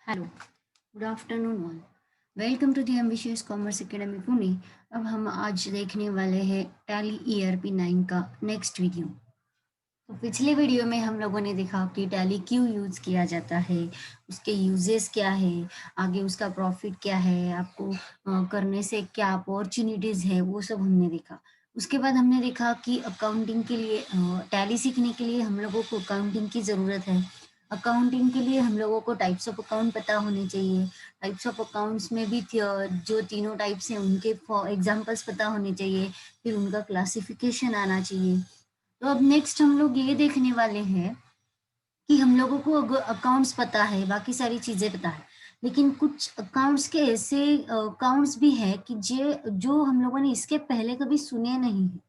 Hello, good afternoon all. Welcome to the ambitious commerce academy Pune. अब हम आज देखने वाले हैं टैली ईआरपी 9 का नेक्स्ट वीडियो। तो पिछले वीडियो में हम लोगों ने देखा कि टैली क्यों यूज़ किया जाता है, उसके यूजेस क्या है, आगे उसका प्रॉफिट क्या है, आपको करने से क्या अपॉर्चुनिटीज़ है, वो सब हमने देखा। उसके बाद हमने देखा कि अकाउंटिंग के लिए टैली सीखने के लिए हम लोगों को अकाउंटिंग की ज़रूरत है। अकाउंटिंग के लिए हम लोगों को टाइप्स ऑफ अकाउंट पता होने चाहिए। टाइप्स ऑफ अकाउंट्स में भी जो तीनों टाइप्स हैं उनके एग्जाम्पल्स पता होने चाहिए, फिर उनका क्लासिफिकेशन आना चाहिए। तो अब नेक्स्ट हम लोग ये देखने वाले हैं कि हम लोगों को अकाउंट्स पता है, बाकी सारी चीज़ें पता है, लेकिन कुछ अकाउंट्स के ऐसे अकाउंट्स भी हैं कि जो हम लोगों ने इसके पहले कभी सुने नहीं हैं।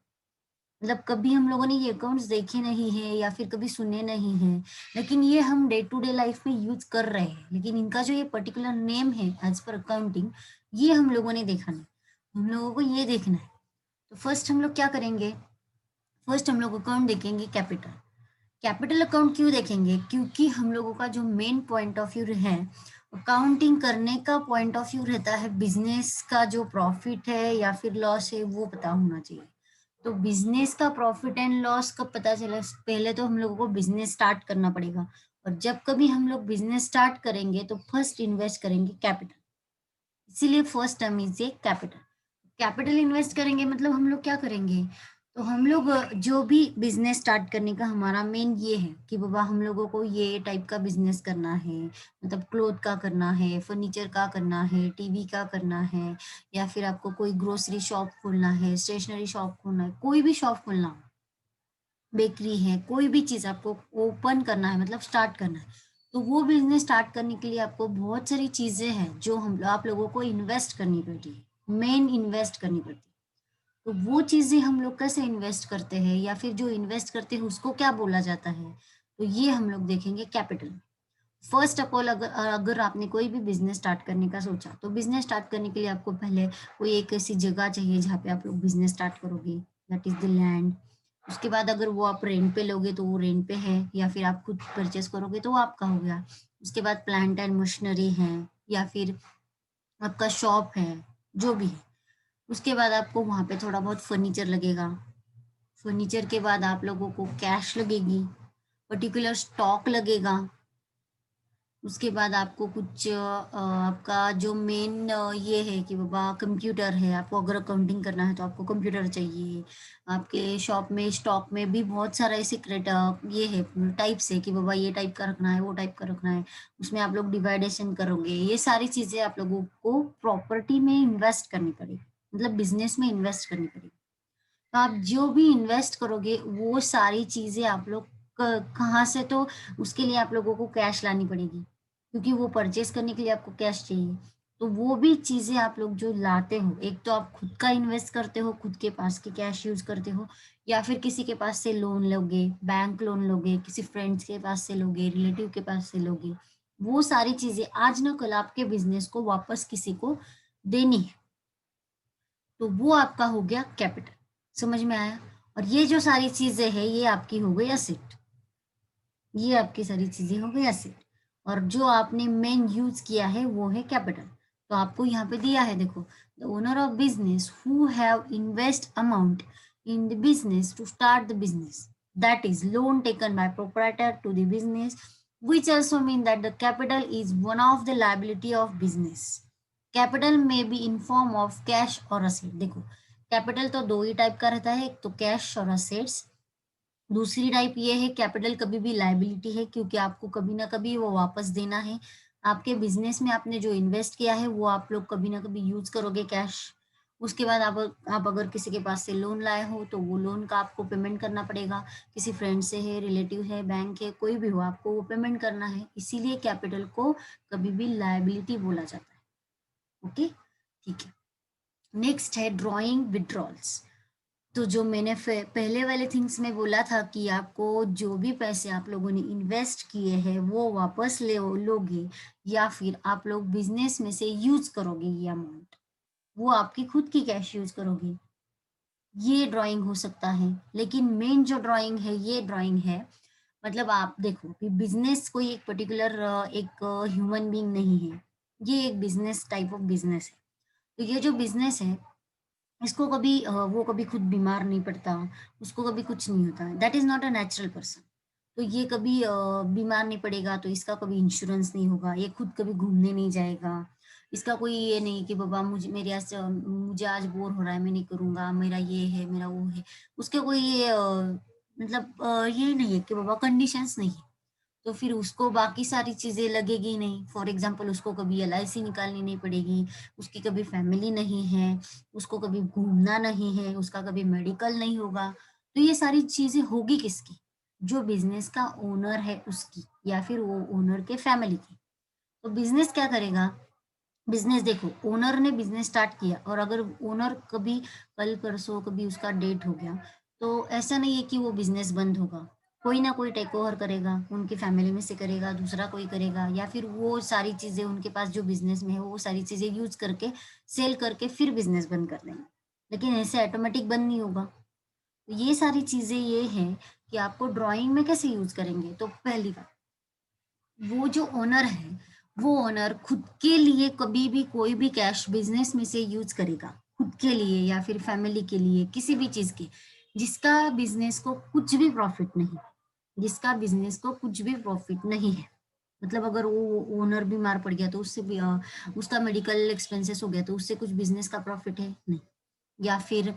मतलब कभी हम लोगों ने ये अकाउंट्स देखे नहीं हैं या फिर कभी सुने नहीं हैं, लेकिन ये हम डे टू डे लाइफ में यूज़ कर रहे हैं। लेकिन इनका जो ये पर्टिकुलर नेम है एज़ पर अकाउंटिंग, ये हम लोगों ने देखा नहीं। हम लोगों को ये देखना है। तो फर्स्ट हम लोग क्या करेंगे? फर्स्ट हम लोग अकाउंट देखेंगे कैपिटल। कैपिटल अकाउंट क्यों देखेंगे? क्योंकि हम लोगों का जो मेन पॉइंट ऑफ व्यू है, अकाउंटिंग करने का पॉइंट ऑफ व्यू रहता है बिजनेस का जो प्रॉफिट है या फिर लॉस है वो पता होना चाहिए। तो बिजनेस का प्रॉफिट एंड लॉस कब पता चला? पहले तो हम लोगों को बिजनेस स्टार्ट करना पड़ेगा, और जब कभी हम लोग बिजनेस स्टार्ट करेंगे तो फर्स्ट इन्वेस्ट करेंगे कैपिटल। इसीलिए first term is a capital. Capital invest करेंगे मतलब हम लोग क्या करेंगे? तो हम लोग जो भी बिजनेस स्टार्ट करने का हमारा मेन ये है कि बाबा हम लोगों को ये टाइप का बिजनेस करना है, मतलब क्लोथ का करना है, फर्नीचर का करना है, टीवी का करना है, या फिर आपको कोई ग्रोसरी शॉप खोलना है, स्टेशनरी शॉप खोलना है, कोई भी शॉप खोलना हो, बेकरी है, कोई भी चीज़ आपको ओपन करना है, मतलब स्टार्ट करना है। तो वो बिज़नेस स्टार्ट करने के लिए आपको बहुत सारी चीज़ें हैं जो हम आप लोगों को इन्वेस्ट करनी पड़ती है, मेन इन्वेस्ट करनी पड़ती है। तो वो चीज़ें हम लोग कैसे इन्वेस्ट करते हैं या फिर जो इन्वेस्ट करते हैं उसको क्या बोला जाता है? तो ये हम लोग देखेंगे कैपिटल। फर्स्ट ऑफ ऑल अगर अगर आपने कोई भी बिज़नेस स्टार्ट करने का सोचा, तो बिज़नेस स्टार्ट करने के लिए आपको पहले कोई एक ऐसी जगह चाहिए जहाँ पे आप लोग बिज़नेस स्टार्ट करोगे, दैट इज़ द लैंड। उसके बाद अगर वो आप रेंट पे लोगे तो वो रेंट पे है, या फिर आप खुद परचेज़ करोगे तो वो आपका हो गया। उसके बाद प्लांट एंड मशीनरी है, या फिर आपका शॉप है, जो भी है। उसके बाद आपको वहाँ पे थोड़ा बहुत फर्नीचर लगेगा। फर्नीचर के बाद आप लोगों को कैश लगेगी, पर्टिकुलर स्टॉक लगेगा। उसके बाद आपको कुछ आपका जो मेन ये है कि बाबा कंप्यूटर है, आपको अगर अकाउंटिंग करना है तो आपको कंप्यूटर चाहिए। आपके शॉप में स्टॉक में भी बहुत सारा ऐसे ये है टाइप्स है कि बाबा ये टाइप का रखना है, वो टाइप का रखना है। उसमें आप लोग डिवाइडेशन करोगे, ये सारी चीज़ें आप लोगों को प्रॉपर्टी में इन्वेस्ट करनी पड़ेगी, मतलब बिजनेस में इन्वेस्ट करनी पड़ेगी। तो आप जो भी इन्वेस्ट करोगे वो सारी चीज़ें आप लोग कहाँ से? तो उसके लिए आप लोगों को कैश लानी पड़ेगी, क्योंकि वो परचेज करने के लिए आपको कैश चाहिए। तो वो भी चीज़ें आप लोग जो लाते हो, एक तो आप खुद का इन्वेस्ट करते हो, खुद के पास की कैश यूज करते हो, या फिर किसी के पास से लोन लोगे, बैंक लोन लोगे, किसी फ्रेंड्स के पास से लोगे, रिलेटिव के पास से लोगे। वो सारी चीज़ें आज ना कल आपके बिजनेस को वापस किसी को देनी है, तो वो आपका हो गया कैपिटल। समझ में आया? और ये जो सारी चीजें हैं ये आपकी हो गई एसेट। ये आपकी सारी चीजें हो गई एसेट, और जो आपने मेन यूज किया है वो है कैपिटल। तो आपको यहाँ पे दिया है, देखो, the owner of business who have invest amount in the business to start the business, that is loan taken by proprietor to the business, which also mean that the capital is one of the liability of business. Capital में be in form of cash और asset. देखो, capital तो दो ही type का रहता है, एक तो कैश और असेट्स। दूसरी टाइप ये है कैपिटल कभी भी लाइबिलिटी है, क्योंकि आपको कभी ना कभी वो वापस देना है। आपके बिजनेस में आपने जो इन्वेस्ट किया है वो आप लोग कभी ना कभी यूज करोगे कैश। उसके बाद आप अगर किसी के पास से लोन लाए हो तो वो लोन का आपको पेमेंट करना पड़ेगा। किसी फ्रेंड से है, रिलेटिव है, बैंक है, कोई भी हो, आपको वो पेमेंट करना है। इसीलिए कैपिटल को कभी भी लाइबिलिटी बोला जाता है। ओके, ठीक है। नेक्स्ट है ड्रॉइंग विड्रॉल्स। तो जो मैंने पहले वाले थिंग्स में बोला था कि आपको जो भी पैसे आप लोगों ने इन्वेस्ट किए हैं वो वापस ले लोगे, या फिर आप लोग बिजनेस में से यूज करोगे ये अमाउंट, वो आपकी खुद की कैश यूज करोगे, ये ड्राइंग हो सकता है। लेकिन मेन जो ड्राइंग है ये ड्राइंग है मतलब आप देखो कि बिजनेस कोई एक पर्टिकुलर एक ह्यूमन बीइंग नहीं है, ये एक बिजनेस टाइप ऑफ बिजनेस है। तो ये जो बिजनेस है इसको कभी वो कभी खुद बीमार नहीं पड़ता, उसको कभी कुछ नहीं होता, that is not a natural person. तो ये कभी बीमार नहीं पड़ेगा, तो इसका कभी इंश्योरेंस नहीं होगा, ये खुद कभी घूमने नहीं जाएगा, इसका कोई ये नहीं कि बाबा मुझे आज बोर हो रहा है, मैं नहीं करूंगा, मेरा ये है, मेरा वो है। उसके कोई ये मतलब ये नहीं है कि बाबा कंडीशंस नहीं है। तो फिर उसको बाकी सारी चीजें लगेगी नहीं। फॉर एग्जाम्पल उसको कभी एलआईसी निकालनी नहीं पड़ेगी, उसकी कभी फैमिली नहीं है, उसको कभी घूमना नहीं है, उसका कभी मेडिकल नहीं होगा। तो ये सारी चीजें होगी किसकी? जो बिजनेस का ओनर है उसकी, या फिर वो ओनर के फैमिली की। तो बिजनेस क्या करेगा? बिजनेस देखो, ओनर ने बिजनेस स्टार्ट किया, और अगर ओनर कभी कल परसों कभी उसका डेट हो गया, तो ऐसा नहीं है कि वो बिजनेस बंद होगा। कोई ना कोई टेक ओवर करेगा, उनकी फैमिली में से करेगा, दूसरा कोई करेगा, या फिर वो सारी चीजें उनके पास जो बिजनेस में है वो सारी चीजें यूज करके सेल करके फिर बिजनेस बंद कर देंगे। लेकिन ऐसे ऑटोमेटिक बंद नहीं होगा। तो ये सारी चीजें ये हैं कि आपको ड्राइंग में कैसे यूज करेंगे। तो पहली बात, वो जो ओनर है, वो ओनर खुद के लिए कभी भी कोई भी कैश बिजनेस में से यूज करेगा, खुद के लिए या फिर फैमिली के लिए, किसी भी चीज के, जिसका बिजनेस को कुछ भी प्रॉफिट नहीं, जिसका बिजनेस को कुछ भी प्रॉफिट नहीं है। मतलब अगर वो ओनर बीमार पड़ गया तो उससे भी उसका मेडिकल एक्सपेंसेस हो गया, तो उससे कुछ बिजनेस का प्रॉफिट है नहीं। या फिर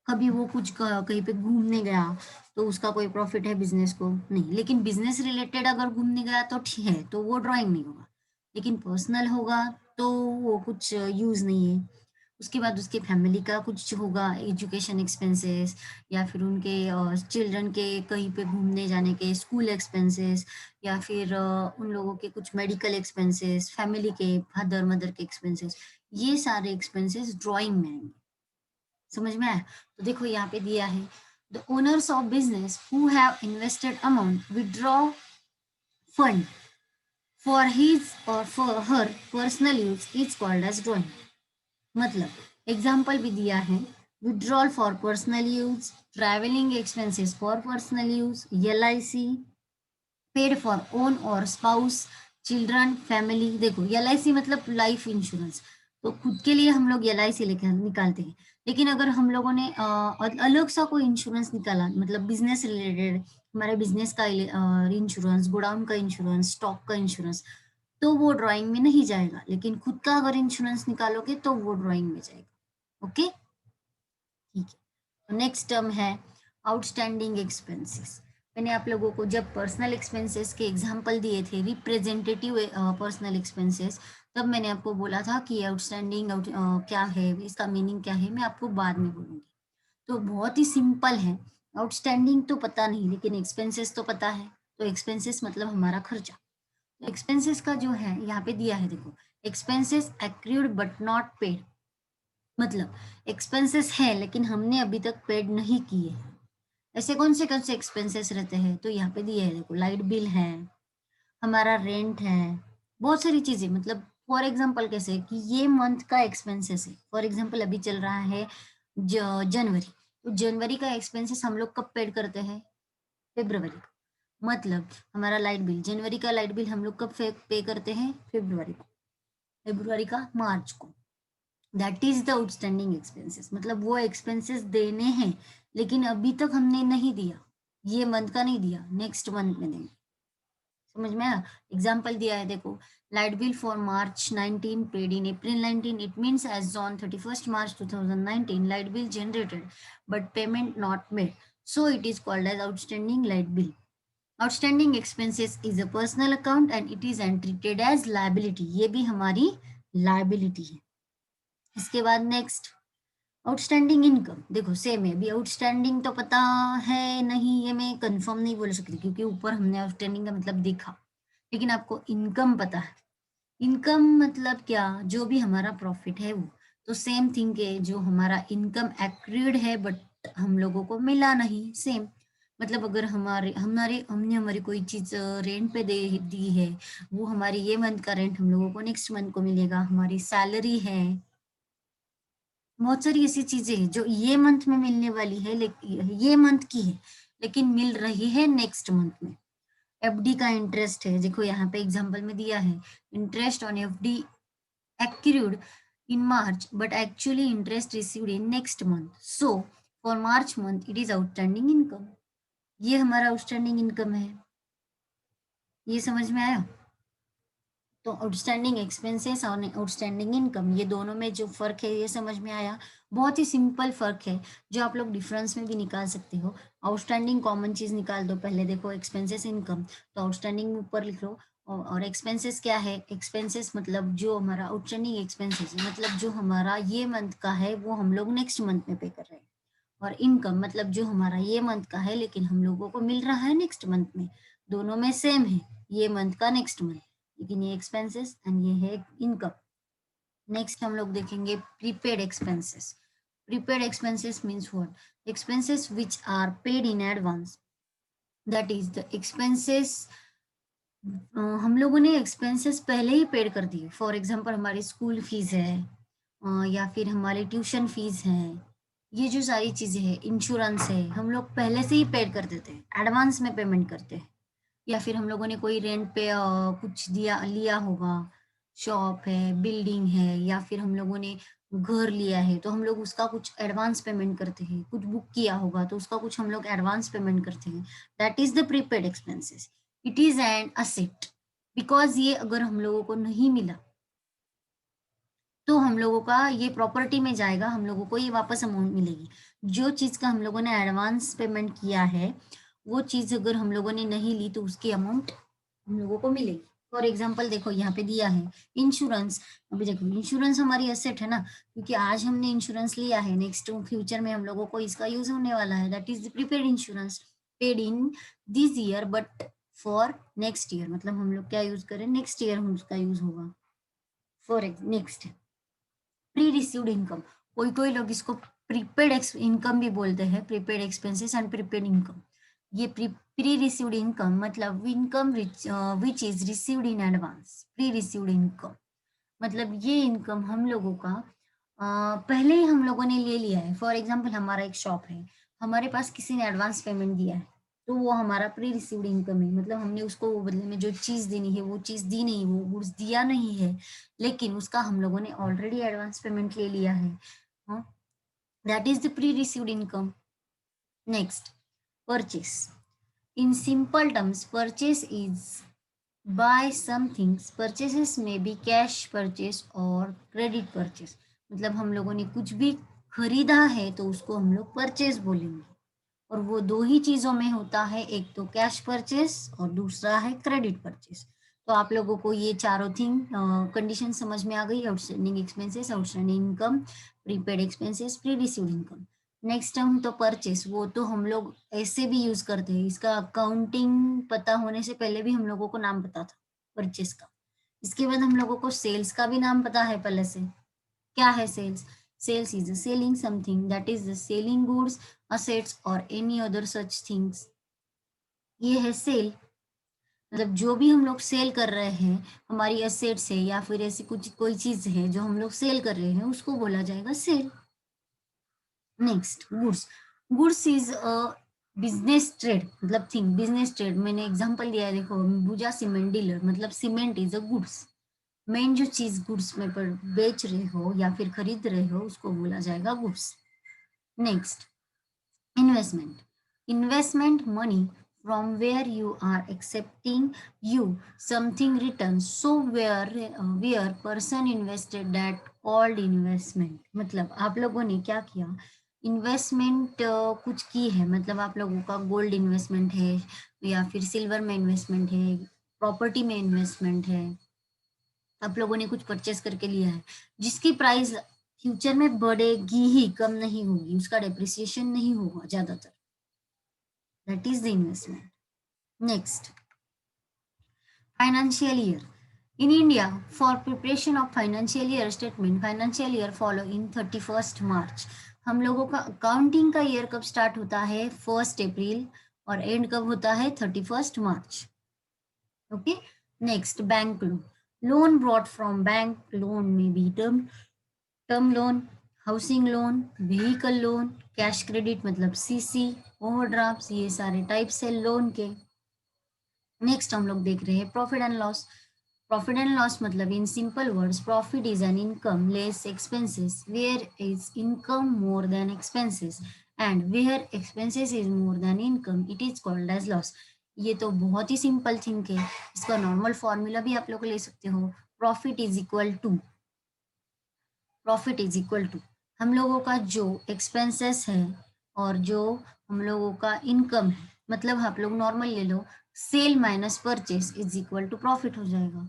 कभी वो कुछ कहीं पे घूमने गया, तो उसका कोई प्रॉफिट है बिजनेस को? नहीं। लेकिन बिजनेस रिलेटेड अगर घूमने गया तो ठीक है, तो वो ड्राइंग नहीं होगा। लेकिन पर्सनल होगा तो वो कुछ यूज नहीं है। उसके बाद उसके फैमिली का कुछ होगा, एजुकेशन एक्सपेंसेस, या फिर उनके चिल्ड्रन के कहीं पे घूमने जाने के स्कूल एक्सपेंसेस, या फिर उन लोगों के कुछ मेडिकल एक्सपेंसेस, फैमिली के फादर मदर के एक्सपेंसेस, ये सारे एक्सपेंसेस ड्राइंग में आएंगे। समझ में आया? तो देखो यहाँ पे दिया है, the owners of business who have invested amount withdraw fund for his or for her personal use is called as drawing. मतलब एग्जाम्पल भी दिया है, withdrawal for personal use, travelling expenses for personal use, LIC paid for own or spouse, children, family. देखो LIC मतलब life insurance, तो खुद के लिए हम लोग एलआईसी लेकर निकालते हैं। लेकिन अगर हम लोगों ने अलग सा कोई इंश्योरेंस निकाला, मतलब बिजनेस रिलेटेड, हमारे बिजनेस का इंश्योरेंस, गोडाउन का इंश्योरेंस, स्टॉक का इंश्योरेंस, तो वो ड्राइंग में नहीं जाएगा। लेकिन खुद का अगर इंश्योरेंस निकालोगे तो वो ड्राइंग में जाएगा। ओके, ठीक है। तो नेक्स्ट टर्म है आउटस्टैंडिंग एक्सपेंसेस। मैंने आप लोगों को जब पर्सनल एक्सपेंसेस के एग्जांपल दिए थे, रिप्रेजेंटेटिव पर्सनल एक्सपेंसेस, तब मैंने आपको बोला था कि आउटस्टैंडिंग क्या है, इसका मीनिंग क्या है, मैं आपको बाद में बोलूंगी। तो बहुत ही सिंपल है। आउटस्टैंडिंग तो पता नहीं, लेकिन एक्सपेंसेस तो पता है। तो एक्सपेंसेस मतलब हमारा खर्चा। तो एक्सपेंसेस का जो है यहाँ पे दिया है, देखो, expenses accrued but not paid. मतलब एक्सपेंसेस है लेकिन हमने अभी तक पेड नहीं किए हैं। ऐसे कौन से एक्सपेंसेस रहते हैं? तो यहाँ पे दिए है, देखो, लाइट बिल है, हमारा रेंट है, बहुत सारी चीजें। मतलब फॉर एग्जांपल कैसे कि ये मंथ का एक्सपेंसेस है। फॉर एग्जांपल अभी चल रहा है जनवरी, तो जनवरी का एक्सपेंसेस हम लोग कब पेड करते हैं? फेब्रुवरी को। मतलब हमारा लाइट बिल, जनवरी का लाइट बिल हम लोग कब पे करते हैं? फेब्रुवरी को। फेब्रुवरी का मार्च को। That is the outstanding expenses. मतलब वो एक्सपेंसेस देने हैं, लेकिन अभी तक हमने नहीं दिया, ये मंथ का नहीं दिया, नेक्स्ट मंथ में देंगे। समझ में आया? एग्जाम्पल दिया है, देखो, light bill for March 19 paid in April 19, it means as on 31st March 2019 light bill generated but payment not made, so it is called as outstanding light bill. Outstanding expenses is a personal account and it is treated as liability. ये भी हमारी liability है। इसके बाद next, outstanding income. देखो same है, अभी outstanding तो पता है नहीं, ये मैं कंफर्म नहीं बोल सकती क्योंकि ऊपर हमने आउटस्टैंडिंग का मतलब देखा। लेकिन आपको इनकम पता है। इनकम मतलब क्या? जो भी हमारा प्रॉफिट है वो। तो सेम थिंग है, जो हमारा इनकम एक्रूड है बट हम लोगों को मिला नहीं, सेम। मतलब अगर हमारे हमारे हमने हमारी कोई चीज रेंट पे दे दी है, वो हमारी ये मंथ का रेंट हम लोगों को नेक्स्ट मंथ को मिलेगा। हमारी सैलरी है, बहुत सारी ऐसी चीजें हैं जो ये मंथ में मिलने वाली है, लेकिन ये मंथ की है, लेकिन मिल रही है नेक्स्ट मंथ में। एफडी का इंटरेस्ट है, देखो यहाँ पे एग्जांपल में दिया है, interest on FD accrued in March but actually interest received in next month. So for March month it is outstanding income. ये हमारा आउटस्टैंडिंग इनकम है, ये समझ में आया? तो आउटस्टैंडिंग एक्सपेंसेस और आउटस्टैंडिंग इनकम, ये दोनों में जो फर्क है ये समझ में आया। बहुत ही सिंपल फर्क है जो आप लोग डिफरेंस में भी निकाल सकते हो। आउटस्टैंडिंग कॉमन चीज निकाल दो पहले, देखो एक्सपेंसेस इनकम, तो आउटस्टैंडिंग ऊपर लिख लो। और एक्सपेंसेस क्या है? एक्सपेंसेस मतलब जो हमारा आउटस्टैंडिंग एक्सपेंसेस है, मतलब जो हमारा ये मंथ का है वो हम लोग नेक्स्ट मंथ में पे कर रहे हैं। और इनकम मतलब जो हमारा ये मंथ का है लेकिन हम लोगों को मिल रहा है नेक्स्ट मंथ में। दोनों में सेम है, ये मंथ का नेक्स्ट मंथ, लेकिन ये एक्सपेंसेस एंड ये है इनकम। नेक्स्ट हम लोग देखेंगे prepaid expenses. Prepaid expenses means what? Expenses which are paid in advance, that is the expenses हम लोगों ने एक्सपेंसेस पहले ही पेड कर दिए। फॉर एग्जांपल हमारी स्कूल फीस है, या फिर हमारी ट्यूशन फीस है, ये जो सारी चीजें हैं, इंश्योरेंस है, हम लोग पहले से ही पेड कर देते हैं, एडवांस में पेमेंट करते हैं। या फिर हम लोगों ने कोई रेंट पे कुछ दिया लिया होगा, शॉप है, बिल्डिंग है, या फिर हम लोगों ने घर लिया है तो हम लोग उसका कुछ एडवांस पेमेंट करते हैं। कुछ बुक किया होगा तो उसका कुछ हम लोग एडवांस पेमेंट करते हैं। That is the prepaid expenses. It is an asset, because ये अगर हम लोगों को नहीं मिला तो हम लोगों का ये प्रॉपर्टी में जाएगा, हम लोगों को ये वापस अमाउंट मिलेगी। जो चीज का हम लोगों ने एडवांस पेमेंट किया है वो चीज अगर हम लोगों ने नहीं ली तो उसकी अमाउंट हम लोगों को मिलेगी। फॉर एग्जाम्पल देखो यहाँ पे दिया है इंश्योरेंस। अभी देखो इंश्योरेंस हमारी एसेट है ना, क्योंकि आज हमने इंश्योरेंस लिया है, नेक्स्ट फ्यूचर में हम लोगों को इसका यूज होने वाला है। That is prepaid insurance, paid in this year but for next year, मतलब हम लोग क्या यूज करें, नेक्स्ट ईयर हम उसका यूज होगा। For next pre received income, कोई कोई लोग इसको प्रीपेड इनकम भी बोलते हैं, prepaid expenses and prepaid income. ये प्री रिसीव्ड इनकम मतलब income which is received in advance. Pre received income मतलब ये इनकम हम लोगों का पहले ही हम लोगों ने ले लिया है। फॉर एग्जाम्पल हमारा एक शॉप है, हमारे पास किसी ने एडवांस पेमेंट दिया है तो वो हमारा प्री रिसीव्ड इनकम है। मतलब हमने उसको बदले में जो चीज देनी है वो चीज दी नहीं, वो गुड्स दिया नहीं है, लेकिन उसका हम लोगों ने ऑलरेडी एडवांस पेमेंट ले लिया है। हाँ, that is the pre received income. Next purchase. In simple terms purchase is buy some things. Purchases may be cash purchase और credit purchase। मतलब हम लोगों ने कुछ भी खरीदा है तो उसको हम लोग परचेज बोलेंगे। और वो दो ही चीजों में होता है, एक तो कैश परचेस और दूसरा है क्रेडिट परचेस। तो आप लोगों को ये चारों थिंग कंडीशन समझ में आ गई। Outstanding expenses, outstanding income, prepaid expenses, pre received income. Next term तो परचेस, वो तो हम लोग ऐसे भी यूज करते हैं, इसका अकाउंटिंग पता होने से पहले भी हम लोगों को नाम पता था परचेस का। इसके बाद हम लोगों को सेल्स का भी नाम पता है पहले से। क्या है sales? Sales is selling something, that is selling goods, assets or any other such things। ये है सेल, मतलब जो भी हम लोग सेल कर रहे हैं, हमारी असेट्स है या फिर ऐसी कुछ कोई चीज है जो हम लोग सेल कर रहे हैं, उसको बोला जाएगा sale. Next goods. Goods is a business trade, मतलब थिंग, बिजनेस ट्रेड। मैंने एग्जांपल दिया है, देखो अंबुजा सीमेंट डीलर, मतलब cement is a goods. Main जो चीज गुड्स में पर बेच रहे हो या फिर खरीद रहे हो उसको बोला जाएगा goods. Next investment. Investment money from where you are accepting you something returns, so where person invested that called investment। मतलब आप लोगों ने क्या किया, इन्वेस्टमेंट कुछ की है, मतलब आप लोगों का गोल्ड इन्वेस्टमेंट है या फिर सिल्वर में इन्वेस्टमेंट है, प्रॉपर्टी में इन्वेस्टमेंट है, आप लोगों ने कुछ परचेस करके लिया है जिसकी प्राइस फ्यूचर में बढ़ेगी ही, कम नहीं होगी, उसका डेप्रिसिएशन नहीं होगा ज्यादातर। That is the investment. Next financial year. In India for preparation of financial year statement, financial year follow in 31 March. हम लोगों का अकाउंटिंग का ईयर कब स्टार्ट होता है? 1 अप्रैल, और एंड कब होता है? 31 March. Okay. Next bank loan. Loan brought from bank, loan में be term loan, housing loan, vehicle loan, cash credit मतलब सीसी, ओवरड्राफ्ट, ये सारे टाइप्स है लोन के। नेक्स्ट हम लोग देख रहे हैं profit and loss. Profit and loss मतलब in simple words profit is an income less expenses where is income more than expenses and where expenses is more than income it is called as loss. ये तो बहुत ही simple thing है, इसका normal formula भी आप लोग ले सकते हो। प्रॉफिट इज इक्वल टू हम लोगों का जो एक्सपेंसेस है और जो हम लोगों का इनकम है, मतलब आप लोग नॉर्मल ले लो, sale minus purchase is equal to profit हो जाएगा।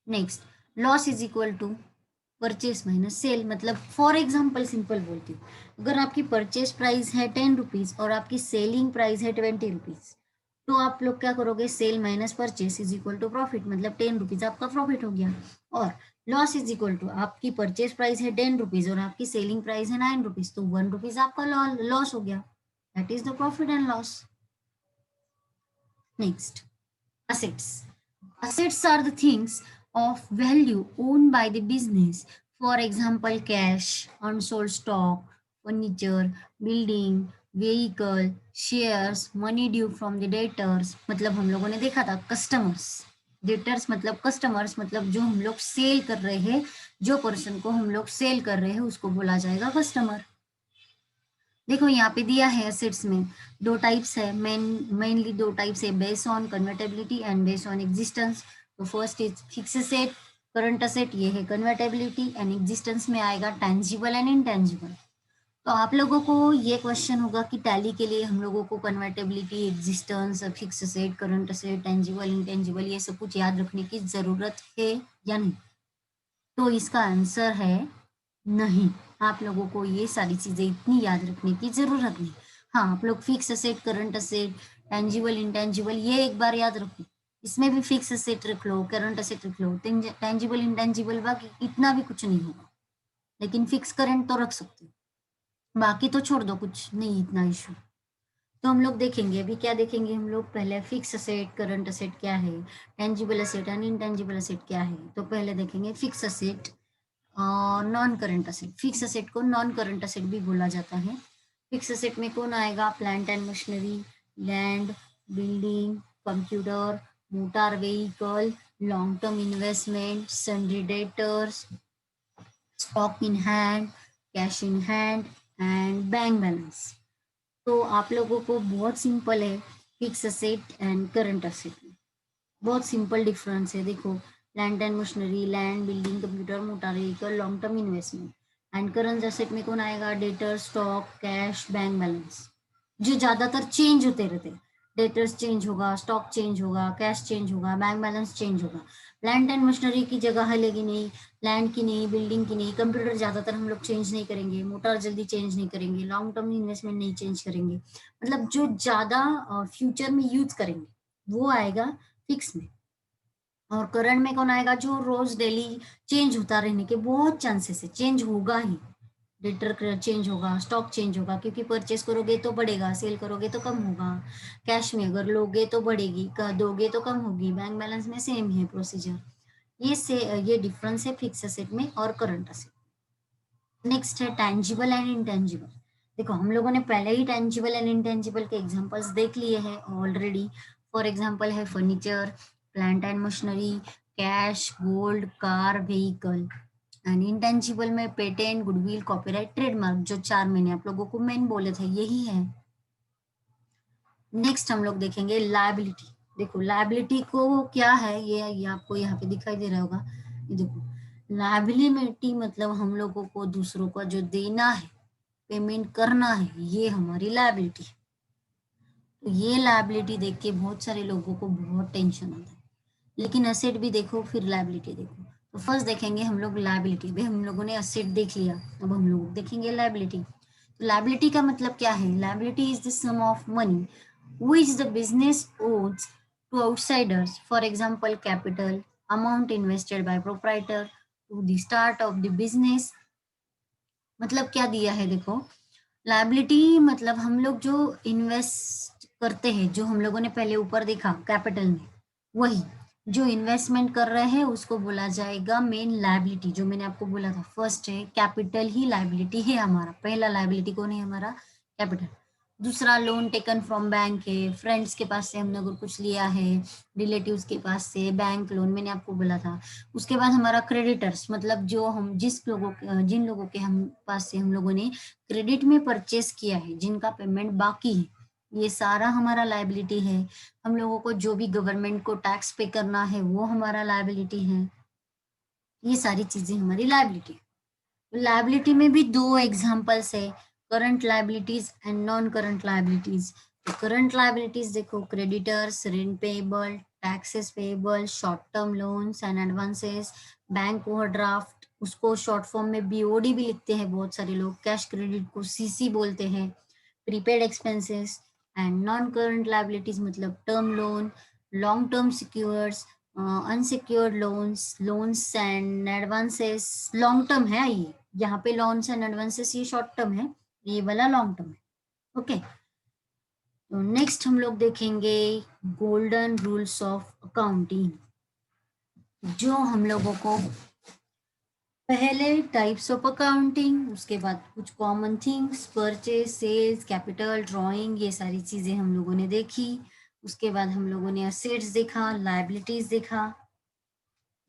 Next, loss is equal to purchase minus sale. मतलब फॉर एग्जाम्पल सिंपल बोलती हूँ, अगर आपकी परचेस प्राइस है 10 रुपीज और आपकी सेलिंग प्राइस है 20 रुपीज, तो आप लोग क्या करोगे, sale minus purchase is equal to profit, मतलब 10 रुपीज आपका प्रॉफिट हो गया। और लॉस इज इक्वल टू आपकी परचेस प्राइस है 10 रुपीज और आपकी सेलिंग प्राइस है 9 रुपीज, तो 1 रुपीज आपका लॉस हो गया। That is the profit and loss. Next, assets. Assets are the things of value owned by the business. For example, cash, unsold stock, furniture, building, vehicle, shares, money due from the debtors. मतलब हम लोगों ने देखा था customers. Debtors मतलब customers, मतलब जो हम लोग सेल कर रहे हैं, जो पर्सन को हम लोग सेल कर रहे हैं उसको बोला जाएगा कस्टमर। देखो यहाँ पे दिया है एसेट्स में दो टाइप्स है, मेनली दो टाइप्स है, base on convertibility and base on existence. तो first is fix asset, current asset, ये है कन्वर्टेबिलिटी, एंड एग्जिस्टेंस में आएगा टेंजिबल एंड इनटेंजिबल। तो आप लोगों को ये क्वेश्चन होगा कि टैली के लिए हम लोगों को convertibility, existence, fix asset, current asset, tangible, intangible, ये सब कुछ याद रखने की जरूरत है या नहीं? तो इसका आंसर है नहीं। आप लोगों को ये सारी चीजें इतनी याद रखने की जरूरत नहीं। हाँ, आप लोग fix asset, current asset, tangible, intangible, ये एक बार याद रखो। इसमें भी फिक्स असेट रख लो, करंट असेट रख लो, टेंजिबल, इंटेंजिबल, बाकी इतना भी कुछ नहीं होगा, लेकिन फिक्स करंट तो रख सकते हो, बाकी तो छोड़ दो, कुछ नहीं इतना इशू। तो हम लोग देखेंगे अभी क्या देखेंगे, हम लोग पहले फिक्स असेट, करंट असेट क्या है, tangible asset and intangible asset क्या है। तो पहले देखेंगे fix asset, non current asset. Fix asset को नॉन करंट असेट भी बोला जाता है। फिक्स असेट में कौन आएगा, plant and machinery, land, building, computer, motor vehicle, long term investment, sundry debtors, stock in hand, cash in hand and bank balance. तो आप लोगों को बहुत सिंपल है fix asset and current asset में, बहुत सिंपल डिफरेंस है। देखो, land and machinery, land, building, computer, motor vehicle, long term investment. And current asset में कौन आएगा, debtor, stock, cash, bank balance, जो ज्यादातर चेंज होते रहते हैं। डेटर्स चेंज होगा, स्टॉक चेंज होगा, कैश चेंज होगा, बैंक बैलेंस चेंज होगा। लैंड एंड मशीनरी की जगह हलेगी नहीं, लैंड की नहीं, बिल्डिंग की नहीं, कंप्यूटर ज्यादातर हम लोग चेंज नहीं करेंगे, मोटर जल्दी चेंज नहीं करेंगे, लॉन्ग टर्म इन्वेस्टमेंट नहीं चेंज करेंगे। मतलब जो ज्यादा फ्यूचर में यूज करेंगे वो आएगा फिक्स में। और करंट में कौन आएगा, जो रोज डेली चेंज होता रहने के बहुत चांसेस है, चेंज होगा ही। डेटर चेंज होगा, स्टॉक चेंज होगा, क्योंकि परचेस करोगे तो बढ़ेगा, सेल करोगे तो कम होगा। कैश में अगर लोगे तो बढ़ेगी, दोगे तो कम होगी, बैंक बैलेंस में सेम है प्रोसीजर। ये डिफरेंस है फिक्स असेट में और करंट असेट। नेक्स्ट है टेंजिबल एंड इंटेंजिबल। देखो, हम लोगों ने पहले ही टेंजिबल एंड इंटेंजिबल के एग्जांपल्स देख लिए हैं ऑलरेडी। फॉर एग्जांपल है furniture, plant and machinery, cash, gold, car, vehicle. And intangible में पेटेंट, गुडविल, कॉपीराइट, ट्रेडमार्क, जो चार मैंने आप लोगों को मेन बोले थे यही है। नेक्स्ट हम लोग देखेंगे लायबिलिटी। देखो, लायबिलिटी को क्या है, ये आपको यहाँ पे दिखाई दे रहा होगा, ये देखो, लायबिलिटी मतलब हम लोगों को दूसरों को जो देना है, पेमेंट करना है, ये हमारी लायबिलिटी। तो ये लायबिलिटी देख के बहुत सारे लोगों को बहुत टेंशन आता है, लेकिन एसेट भी देखो फिर लायबिलिटी देखो। तो फर्स्ट देखेंगे हम लोग लायबिलिटी। भाई हम लोगों ने एसेट देख लिया, अब हम लोग देखेंगे लायबिलिटी। तो लायबिलिटी का मतलब क्या है, liability is the sum of money which the business owes to outsiders, for example capital, amount invested by proprietor to the start of the business। मतलब क्या दिया है, देखो, लायबिलिटी मतलब हम लोग जो इन्वेस्ट करते हैं, जो हम लोगों ने पहले ऊपर देखा कैपिटल में, वही जो इन्वेस्टमेंट कर रहे हैं उसको बोला जाएगा मेन लायबिलिटी। जो मैंने आपको बोला था, फर्स्ट है कैपिटल ही लायबिलिटी है हमारा, पहला लायबिलिटी कौन है हमारा, कैपिटल। दूसरा लोन टेकन फ्रॉम बैंक है, फ्रेंड्स के पास से हमने अगर कुछ लिया है, रिलेटिव्स के पास से बैंक लोन, मैंने आपको बोला था। उसके बाद हमारा क्रेडिटर्स, मतलब जो हम जिन लोगों के हम पास से हम लोगों ने क्रेडिट में परचेस किया है, जिनका पेमेंट बाकी है, ये सारा हमारा लायबिलिटी है। हम लोगों को जो भी गवर्नमेंट को टैक्स पे करना है वो हमारा लायबिलिटी है। ये सारी चीजें हमारी लायबिलिटी है। लायबिलिटी में भी दो एग्जांपल्स है, current liabilities and non current liabilities. तो करंट लायबिलिटीज देखो, creditors, rent payable, taxes payable, short term loans and advances, bank overdraft, उसको शॉर्ट फॉर्म में बीओडी भी लिखते हैं बहुत सारे लोग, कैश क्रेडिट को सीसी बोलते हैं, prepaid expenses. And non current liabilities मतलब term loan, long term secures, unsecured loans, loans and advances. Long term है ये, यहाँ पे लोन्स एंड एडवांसेस ये शॉर्ट टर्म है, ये वाला लॉन्ग टर्म है। ओके, तो नेक्स्ट हम लोग देखेंगे गोल्डन रूल्स ऑफ अकाउंटिंग, जो हम लोगों को पहले टाइप्स ऑफ अकाउंटिंग, उसके बाद कुछ common things, purchase, sales, capital, drawing, ये सारी चीजें हम लोगों ने देखी। उसके बाद हम लोगों ने असेट्स देखा, लायबिलिटीज देखा।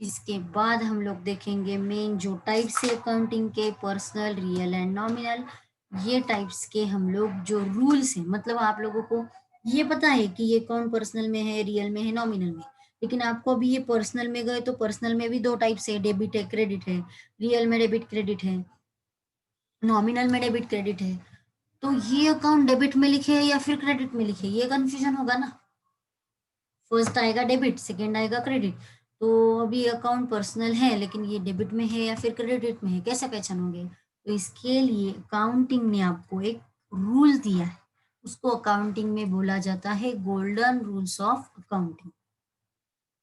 इसके बाद हम लोग देखेंगे मेन जो टाइप्स है अकाउंटिंग के, पर्सनल, रियल एंड नॉमिनल। ये टाइप्स के हम लोग जो रूल्स है, मतलब आप लोगों को ये पता है कि ये कौन पर्सनल में है, रियल में है, नॉमिनल में, लेकिन आपको अभी ये पर्सनल में गए तो पर्सनल में भी दो टाइप्स है, डेबिट है, क्रेडिट है। रियल में डेबिट क्रेडिट है, नॉमिनल में डेबिट क्रेडिट है। तो ये अकाउंट डेबिट में लिखे या फिर क्रेडिट में लिखे, ये कंफ्यूजन होगा ना। फर्स्ट आएगा डेबिट, सेकेंड आएगा क्रेडिट। तो अभी अकाउंट पर्सनल है लेकिन ये डेबिट में है या फिर क्रेडिट में है, कैसे पहचानोगे। तो इसके लिए अकाउंटिंग ने आपको एक रूल दिया है, उसको अकाउंटिंग में बोला जाता है गोल्डन रूल्स ऑफ अकाउंटिंग।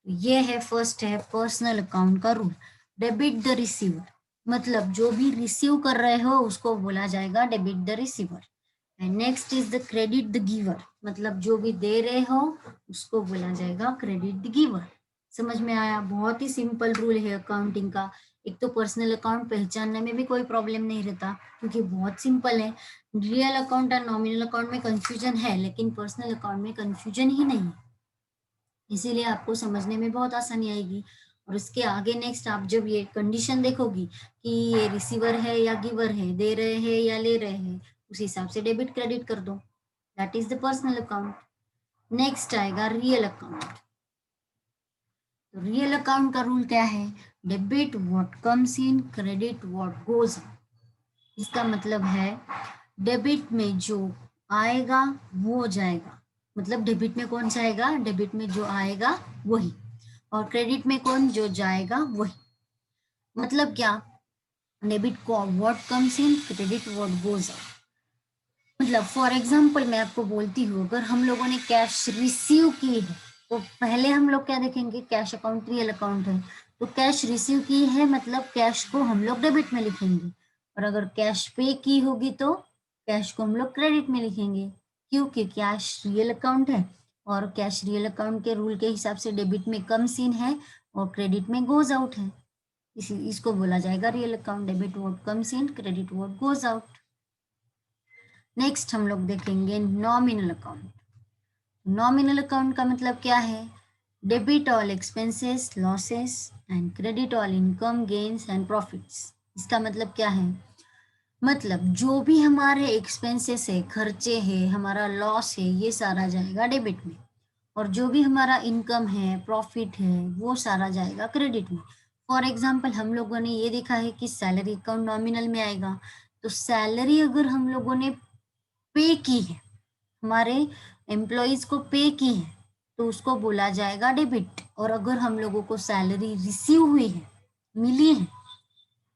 ये है, फर्स्ट है पर्सनल अकाउंट का रूल, डेबिट द रिसीवर, मतलब जो भी रिसीव कर रहे हो उसको बोला जाएगा debit the receiver. And next is the credit the giver, मतलब जो भी दे रहे हो उसको बोला जाएगा क्रेडिट द गिवर। समझ में आया, बहुत ही सिंपल रूल है अकाउंटिंग का। एक तो पर्सनल अकाउंट पहचानने में भी कोई प्रॉब्लम नहीं रहता क्योंकि बहुत सिंपल है। रियल अकाउंट और नॉमिनल अकाउंट में कंफ्यूजन है, लेकिन पर्सनल अकाउंट में कंफ्यूजन ही नहीं है, इसीलिए आपको समझने में बहुत आसानी आएगी। और उसके आगे नेक्स्ट आप जब ये कंडीशन देखोगी कि ये रिसीवर है या गिवर है, दे रहे हैं या ले रहे हैं, उस हिसाब से डेबिट क्रेडिट कर दो, that is the personal account. Next आएगा रियल अकाउंट। तो रियल अकाउंट का रूल क्या है, debit what comes in, credit what goes. इसका मतलब है डेबिट में जो आएगा वो जाएगा, मतलब डेबिट में कौन जाएगा, डेबिट में जो आएगा वही, और क्रेडिट में कौन जो जाएगा वही। मतलब क्या, डेबिट को what comes in, credit what goes out. मतलब फॉर एग्जांपल मैं आपको बोलती हूँ, अगर हम लोगों ने कैश रिसीव की है तो पहले हम लोग क्या देखेंगे, कैश अकाउंट रियल अकाउंट है, तो कैश रिसीव की है मतलब कैश को हम लोग डेबिट में लिखेंगे, और अगर कैश पे की होगी तो कैश को हम लोग क्रेडिट में लिखेंगे, क्योंकि कैश रियल अकाउंट है और कैश रियल अकाउंट के रूल के हिसाब से डेबिट में कम सीन है और क्रेडिट में गोज आउट है, इसको बोला जाएगा real account, debit vote comes in, credit vote goes out. Next हम लोग देखेंगे नॉमिनल अकाउंट। नॉमिनल अकाउंट का मतलब क्या है, debit all expenses losses and credit all income gains and profits. इसका मतलब क्या है, मतलब जो भी हमारे एक्सपेंसेस है, खर्चे है, हमारा लॉस है, ये सारा जाएगा डेबिट में, और जो भी हमारा इनकम है, प्रॉफिट है, वो सारा जाएगा क्रेडिट में। फॉर एग्जाम्पल हम लोगों ने ये देखा है कि सैलरी अकाउंट नॉमिनल में आएगा, तो सैलरी अगर हम लोगों ने पे की है, हमारे एम्प्लॉयज को पे की है, तो उसको बोला जाएगा डेबिट। और अगर हम लोगों को सैलरी रिसीव हुई है, मिली है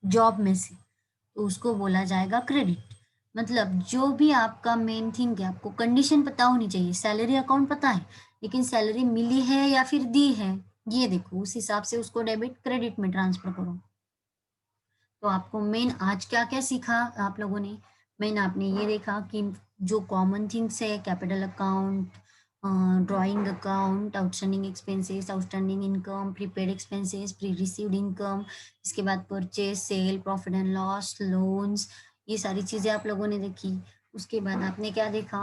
जॉब में से, तो उसको बोला जाएगा क्रेडिट। मतलब जो भी आपका मेन थिंग है, आपको कंडीशन पता होनी चाहिए, सैलरी अकाउंट पता है लेकिन सैलरी मिली है या फिर दी है ये देखो, उस हिसाब से उसको डेबिट क्रेडिट में ट्रांसफर करो। तो आपको मेन आज क्या क्या सीखा आप लोगों ने, मेन आपने ये देखा कि जो कॉमन थिंग्स है, capital account, drawing account, outstanding expenses, outstanding income, prepaid expenses, pre received income, इसके बाद purchase, sale, profit and loss, loans, ये सारी चीज़ें आप लोगों ने देखी। उसके बाद आपने क्या देखा,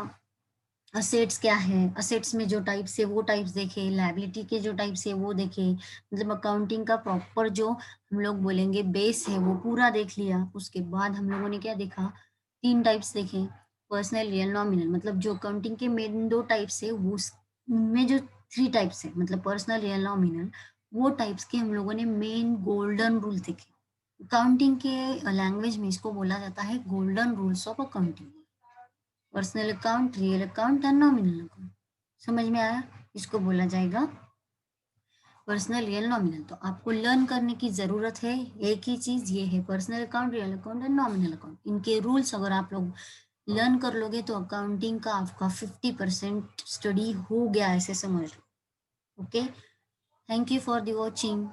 असेट्स क्या है, असेट्स में जो टाइप्स है वो टाइप्स देखे, लायबिलिटी के जो टाइप्स है वो देखे, मतलब अकाउंटिंग का प्रॉपर जो हम लोग बोलेंगे बेस है वो पूरा देख लिया। उसके बाद हम लोगों ने क्या देखा, 3 टाइप्स देखे, पर्सनल, रियल, नॉमिनल, मतलब जो अकाउंटिंग के मेन 2 टाइप्स है वो उनमें जो 3 टाइप्स है, मतलब पर्सनल, रियल, नॉमिनल, वो टाइप्स के हम लोगों ने मेन गोल्डन रूल देखे। अकाउंटिंग के लैंग्वेज में इसको बोला जाता है golden rules of accounting, personal account, real account and nominal account. समझ में आया? इसको बोला जाएगा पर्सनल, रियल, नॉमिनल। तो आपको लर्न करने की ज़रूरत है, एक ही चीज़ ये है, personal account, real account and nominal account. इनके रूल्स अगर आप लोग लर्न कर लोगे तो अकाउंटिंग का आपका 50% स्टडी हो गया, ऐसे समझ लो। Okay, thank you for the watching.